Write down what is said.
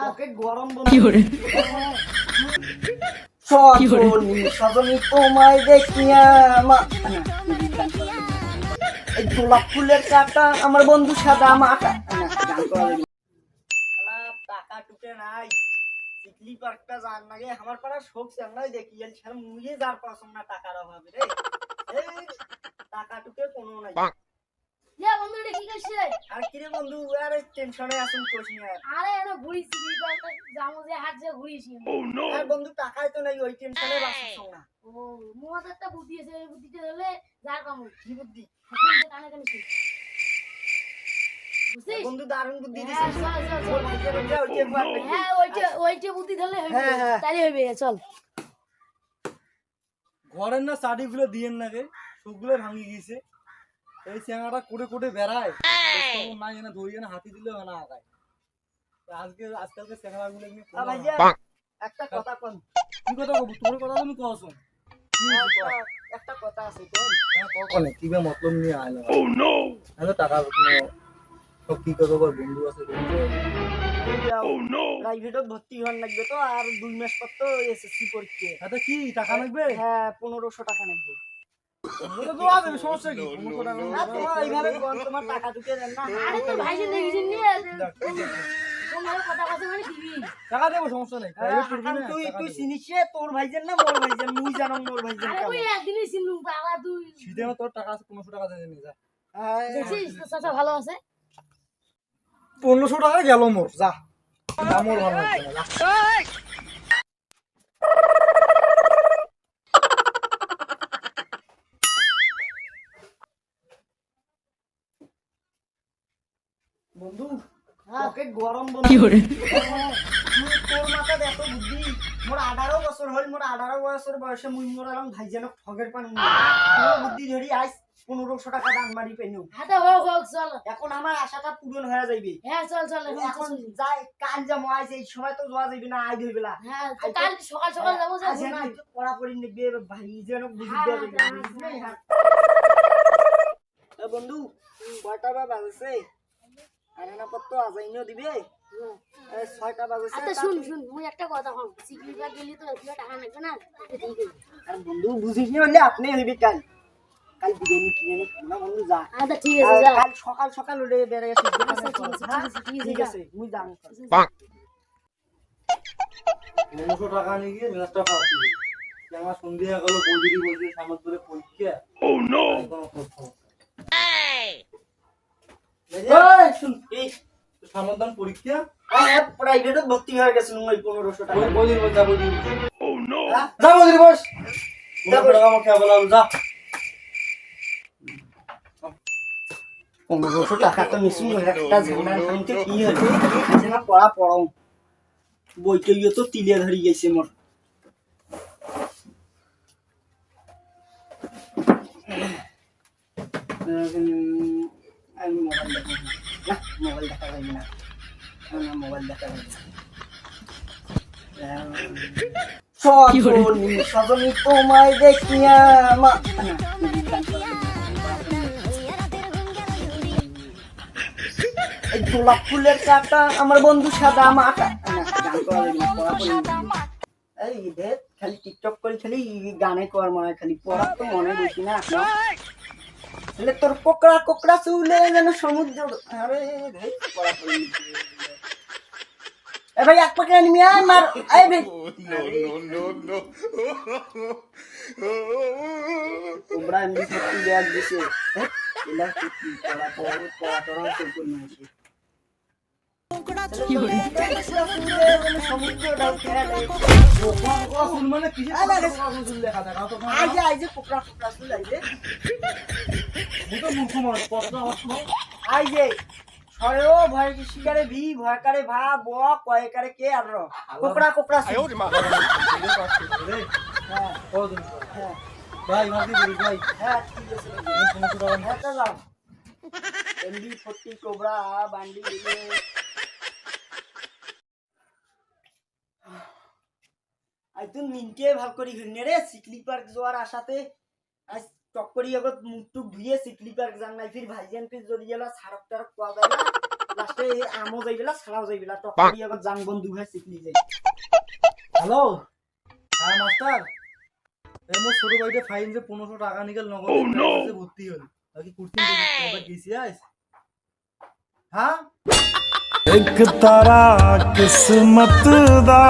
ওকে গরম কি করে সজনী তোমায় দেখিয়া এই গোলাপ ফুলের কাটা আমার বন্ধু সাদা মাটা টাকা টুকে নাই সিকলি পার্কটা যান নাগে আমার পাড়া শোক চাঙ্গাই দেখি ছাড়া মুইয়ে যার পছন্দ না টাকার অভাবে রে এই টাকা টুকে কোনো নাই বন্ধু রে কি করছিস? আর কি রে বন্ধু আরে টেনশনে আছেন কোশি না আরে এনো ঘুরিছি জামু যে হাত যে ঘুরিছি। আর বন্ধু টাকাই তো নাই ওই টেনশনে বাঁচছ না। ও মুয়াতে একটা বুদ্ধি আছে এই বুদ্ধিতে হলে যার কামু কি বুদ্ধি? কিন্তু কানে কানে শুন বুঝছিস বন্ধু দারুণ বুদ্ধি হ্যাঁ দিছিস। চল হ্যাঁ ওইটা বুদ্ধি ধরলে হবে তাইলে হবে চল ঘরের না চাটিগুলো দিয়েন না রে সবগুলো ভাঙি গিয়েছে এই চেঙাটা কোটে কোটে বেড়ায় না এনে ধরিয়ে না হাতি দিলে না আগায় আজকালকে চেঙাগুলো এমনি একটা কথা কোন কি কথা কব তোর কথা তুমি কস একটা কথা আছে কোন কনে কি বে মতলব নিয়ে আইলো ও নো আমি টাকা সব কি কথা বল বন্ধু আছে ও নো প্রাইভেটত ভর্তি হওয়ার লাগবে তো আর 2 মাস পর তো এসএসসি পরীক্ষা এটা কি টাকা লাগবে হ্যাঁ 1500 টাকা লাগবে সমস্যা কি এইভাবে তোমার টাকা ঢুকে দেন না আরে তো ভাই যে দেখিছিস নি তোমার কথা কথা মানে দিবি টাকা দেবো সমস্যা নেই তুই চিনিস তোর ভাইজেন না মোর ভাইজেন মুই জানো মোর ভাইজেন আরে ওই একদিনই চিনলু বাবা তুই শীতে তোর টাকা আছে 1500 টাকা দিয়ে নিয়ে যা দেখছিস চাচা ভালো আছে 1500 টাকা গেল মোর যা মোর ভালো লাগছে না বন্ধু ওকে গরম বন্ধু কি করে তোর মাথা এত বুদ্ধি মোর 18 বছর হল মোর 18 বছর বয়সে মুই মোর আলম ভাইজানক ঠগের পান তোর বুদ্ধি ধরি আইস 1500 টাকা দান মারি পেনু হাতে হোক চল এখন আমার আশাটা পূরণ হয়ে যাইবে হ্যাঁ চল চল এখন যাই কাল যাবো আইস এই সময় তো যাওয়া যাইবে না আই ধইবেলা হ্যাঁ কাল সকাল সকাল যাবো যে পড়াপড়ি নিবে ভাইজানক বুঝি দেয়া যাইবে বন্ধু কয়টা বাজছে আরেনা পত্র আজাইনো দিবে 6টা বাজছে আচ্ছা শুন মুই একটা কথা কম সিকিউরিটি গেলি তো এত টাকা লাগবে না ঠিক আছে আর বন্ধু বুঝিস নি হলে আপনি হইবে কাল বিরিয়ানি কিনে না বন্ধু যা আচ্ছা ঠিক আছে যা কাল সকাল সকাল উঠে বের গেছিস আচ্ছা ঠিক আছে মুই যাম 1500 টাকা নিয়ে গিয়ে মেলাটা খাওয়াচ্ছি আমার সন্ধ্যা গেল বৌদিরি বলছে সামত ধরে পরীক্ষা ও নো শুন এই সামদান পরীক্ষা প্রাইভেটে ভর্তি হয়ে গেছে ওই 1500 টাকা বৌদির বল যা বৌদির ও নো যা বৌদির বস যা বড় আমার কে বলাম যা 1500 টাকা তো মিসিং একটা ঝামেলা শুনতে কি হচ্ছে যে না পড়া পড়াও বইতে গিয়ে তো তিলে ধরি গেছে মোর আমি মোবাইল দেখা যাবে না মোবাইল দেখা যাবে না সজনী তোমায় দেখিয়া এই গোলাপ ফুলের কাটা আমার বন্ধু সাদা মাটা এই দেখ খালি টিকটক করে খালি গানে কর মনে হয় খালি পড়ার তো মনে বসি না তাহলে তোর কোকড়া কোকড়া চুলে যেন সমুদ্র আরে পড়া করে এ ভাই এক পাকে নিমি আয় মার আয় ভাই তোমরা এমনি সত্যি ব্যাগ দিছে এলা সত্যি পড়া তো কোন মাসে কি হলো সমুদ্র ডাল খেলে ফুল মানে কি ফুল লেখা দেখা তো আই যে কোকড়া কোকড়া চুল আই যে মুতো মূর্খ মানুষ প্রশ্ন আমার সময় আই যে ছয়ও ভয় শিকারে ভি ভয়কারে ভা ব কয়কারে কে আর কোকড়া কোকড়া আয় ওরে মা হ্যাঁ কতদিন হ্যাঁ ভাই মাঝি বলি ভাই হ্যাঁ ঠিক আছে 1500 টাকা হ্যাঁ তো যাও এমবি 40 কোবরা বান্ডি দিলে আই তো মিনকে ভাল করি ঘুরনে রে সিকলি পার্ক যাওয়ার আশাতে আজ টক্করি আগত মুখ টুক ধুয়ে সিকলি পার্ক যান নাই ফির ভাইজান ফির যদি গেল সারক টারক পাওয়া যায় না এই আমও যাইবিলা ছাড়াও যাইবিলা টকরি আগত জাং বন্ধু হয়ে শিখলি যাই হ্যালো হ্যাঁ মাস্টার এই মোর ছোট ভাইটা ফাইন যে 1500 টাকা নিকাল নগদ ভর্তি হল বাকি কুর্তি একবার গেছি আইস হ্যাঁ एक तारा किस्मत दा